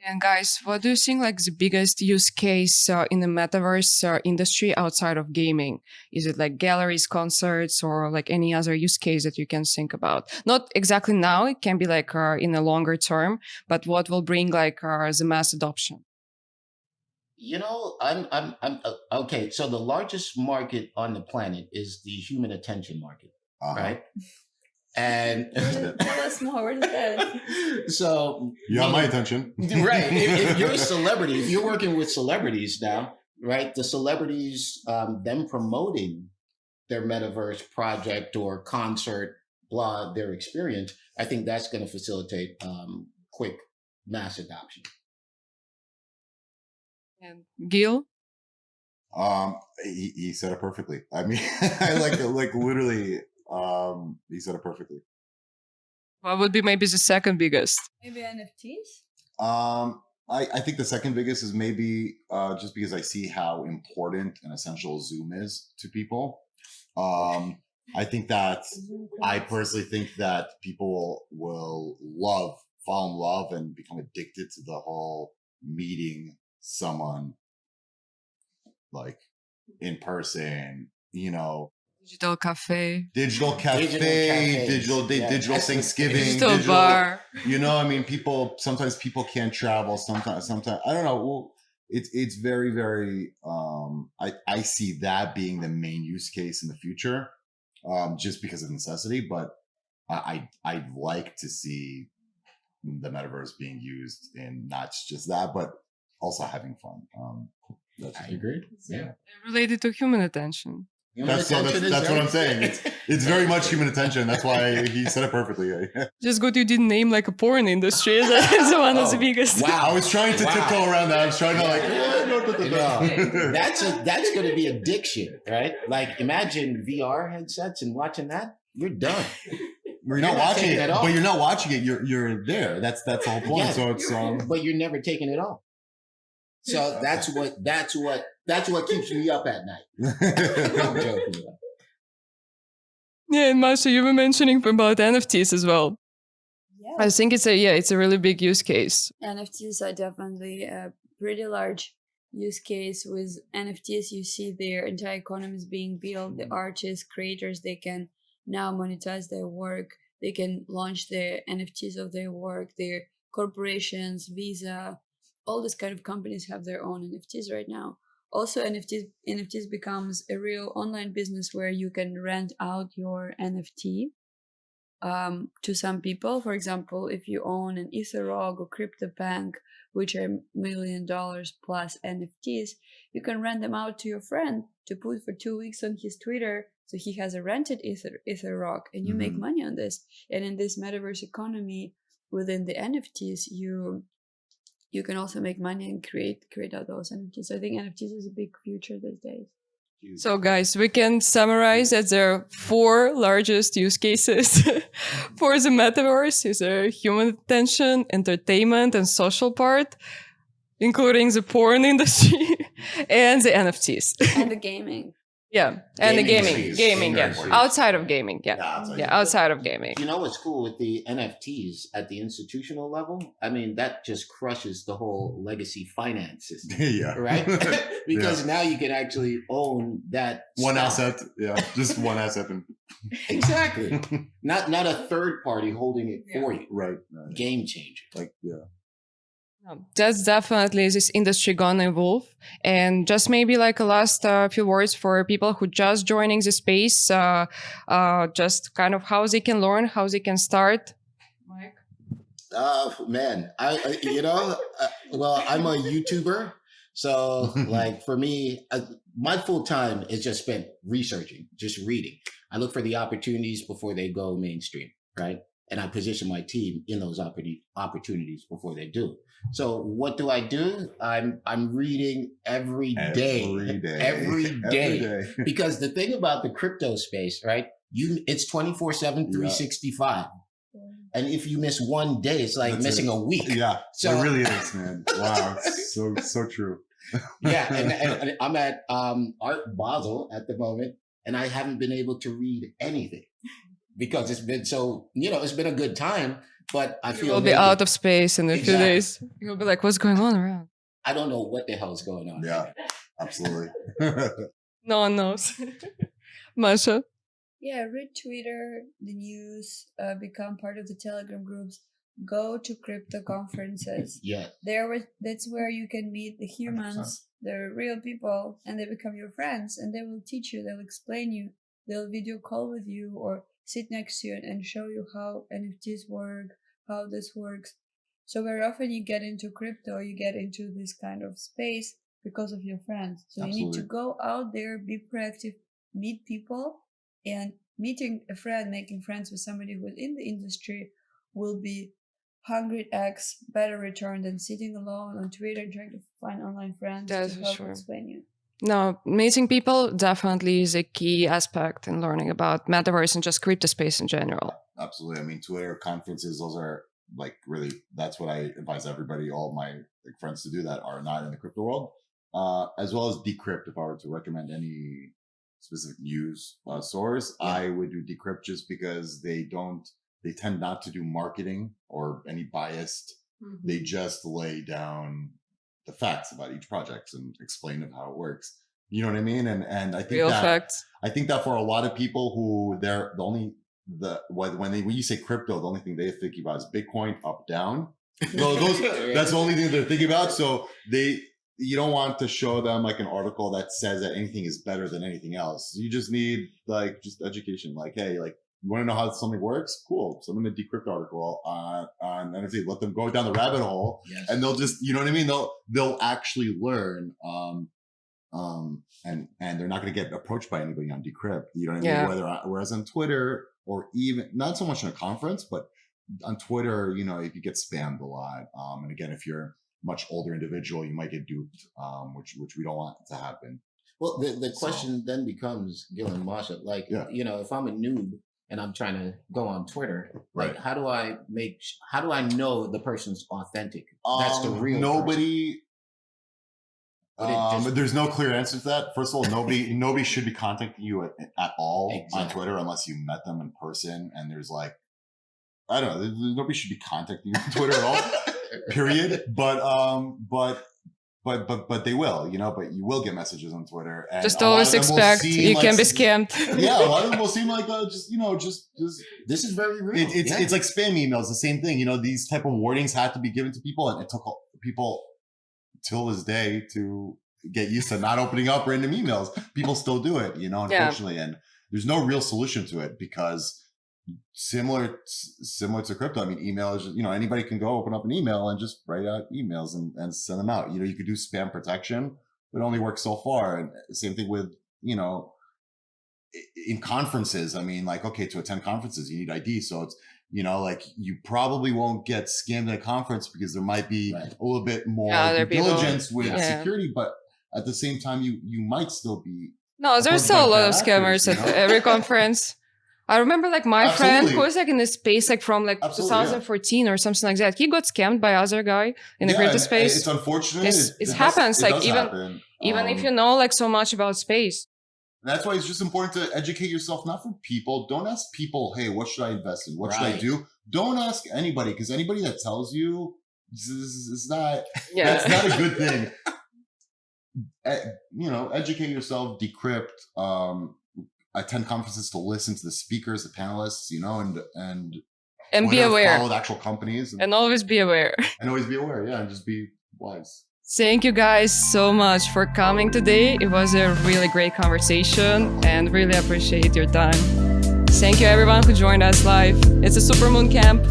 And guys, what do you think like the biggest use case in the metaverse industry outside of gaming? Is it like galleries, concerts, or like any other use case that you can think about? Not exactly now; it can be like in a longer term. But what will bring like the mass adoption? I'm okay. So the largest market on the planet is the human attention market, Uh-huh. right? And Tell us more. What is that? so You have my attention. right. If you're a celebrity, if you're working with celebrities now, right? The celebrities, them promoting their metaverse project or concert, blah, their experience, I think that's going to facilitate quick mass adoption. And Gil, He said it perfectly. I mean, I like literally, he said it perfectly. what would be maybe the second biggest? Maybe NFTs? I think the second biggest is maybe just because I see how important and essential Zoom is to people. I think that I personally think that people will fall in love and become addicted to the whole meeting someone like in person, Digital cafe, digital cafe, digital Thanksgiving, digital bar. I mean, sometimes people can't travel. Sometimes I don't know. Well, it's very, very. I see that being the main use case in the future, just because of necessity. But I'd like to see the metaverse being used in not just that, but also having fun. I agree. Yeah. Related to human attention. That's what I'm saying. It's very much human attention. That's why he said it perfectly. Just good you didn't name like a porn industry. That's one of the biggest. Wow. I was trying to tiptoe around that. I was trying to no. That's going to be addiction, right? Like imagine VR headsets and watching that. You're done. You're not watching it, but you're not watching it. You're there. That's the whole point. Yeah, so it's but you're never taking it off. So that's what keeps me up at night. I'm joking. Yeah, and Masha, you were mentioning about NFTs as well. Yeah. I think it's a really big use case. NFTs are definitely a pretty large use case. With NFTs, you see their entire economies being built. The artists, creators, they can now monetize their work. They can launch the NFTs of their work. Their corporations, Visa, all these kind of companies have their own NFTs right now. Also, NFTs becomes a real online business where you can rent out your NFT to some people. For example, if you own an EtherRog or CryptoPunk, which are $1 million plus NFTs, you can rent them out to your friend to put for 2 weeks on his Twitter. So he has a rented EtherRog, and you make money on this. And in this metaverse economy, within the NFTs, you can also make money and create out those NFTs. So I think NFTs is a big future these days. So guys, we can summarize that there are 4 largest use cases for the metaverse. Is there human attention, entertainment, and social part, including the porn industry and the NFTs. And the gaming. Yeah, and the Gaming gaming, yeah. industry. Outside of gaming, yeah. Outside of gaming. You know what's cool with the NFTs at the institutional level? I mean, that just crushes the whole legacy finance system, Yeah. right? Because now you can actually own that One stock. asset. Yeah. Just one asset. Exactly. Not a third party holding it for you. Right. Game changer. Like, yeah. That's definitely this industry gonna evolve. And just maybe like a last few words for people who just joining the space, just kind of how they can learn, how they can start. Mike? Man, well, I'm a YouTuber. So like for me, my full time is just spent researching, just reading. I look for the opportunities before they go mainstream, right? And I position my team in those opportunities before they do. So what do? I'm reading every day. Because the thing about the crypto space, right? It's 24/7, 365. And if you miss one day, it's like missing a week. Yeah, so it really is, man. Wow, so true. Yeah, and I'm at Art Basel at the moment, and I haven't been able to read anything because it's been so, it's been a good time But I You feel will be naked. out of space in a few Exactly. days. You'll be like, what's going on around? I don't know what the hell is going on. Yeah, absolutely. No one knows. Masha? Yeah, read Twitter, the news, become part of the Telegram groups, go to crypto conferences. Yeah. That's where you can meet the humans, the real people, and they become your friends, and they will teach you, they'll explain you, they'll video call with you or sit next to you and show you how NFTs work, how this works. So very often you get into crypto, you get into this kind of space because of your friends. So you need to go out there, be proactive, meet people, and meeting a friend, making friends with somebody who's in the industry will be 100x better return than sitting alone on Twitter trying to find online friends That's to for help sure. explain you. No, meeting people definitely is a key aspect in learning about metaverse and just crypto space in general. Absolutely. I mean, Twitter conferences, those are like really, that's what I advise everybody, all my friends to do that are not in the crypto world, as well as Decrypt. If I were to recommend any specific news source, I would do Decrypt just because they tend not to do marketing or any biased. They just lay down the facts about each project and explain of how it works. You know what I mean? And I think Real facts. I think that for a lot of people who when you say crypto, the only thing they think about is Bitcoin up, down. So that's the only thing they're thinking about. So you don't want to show them like an article that says that anything is better than anything else. You just need like just education. Like, hey, like you want to know how something works? Cool. Send them a Decrypt article on NFT. Let them go down the rabbit hole, and they'll just, you know what I mean? They'll actually learn. And they're not going to get approached by anybody on Decrypt. You know what I mean? Whereas on Twitter, or even not so much in a conference, but on Twitter, you know, if you get spammed a lot, and again, if you're a much older individual, you might get duped, which we don't want to happen. Well, the question then becomes, Gil and Masha, like, you know, if I'm a noob and I'm trying to go on Twitter, like, how do I know the person's authentic? That's the real nobody. There's no clear answer to that. First of all, nobody should be contacting you at all on Twitter unless you met them in person. And there's like, I don't know, nobody should be contacting you on Twitter at all. Period. But they will, you know. But you will get messages on Twitter. And just always expect you can be scammed. Yeah, a lot of them will seem like just this is very real. It's like spam emails, the same thing. You know, these type of warnings had to be given to people, and it took people till this day to get used to not opening up random emails. People still do it, you know, unfortunately. And there's no real solution to it because similar to crypto, I mean, email is, you know, anybody can go open up an email and just write out emails and send them out. You know, you could do spam protection, but it only works so far. And same thing with, you know, in conferences. I mean, like, okay, to attend conferences, you need ID. So it's, you know, like you probably won't get scammed at a conference because there might be a little bit more due diligence with security, but at the same time, you might still be. No, there's still a lot of scammers at every conference. I remember like my friend who was like in this space like from like 2014 or something like that. He got scammed by other guy in the crypto space. It's unfortunate. It happens. Like even if you know like so much about space. That's why it's just important to educate yourself, not from people. Don't ask people, hey, what should I invest in? What should I do? Don't ask anybody, because anybody that tells you is not, that's not a good thing. You know, educate yourself, decrypt, attend conferences to listen to the speakers, the panelists, you know, and be aware. Follow the actual companies. And always be aware. And always be aware, and just be wise. Thank you guys so much for coming today. It was a really great conversation and really appreciate your time. Thank you everyone who joined us live. It's a Supermoon camp.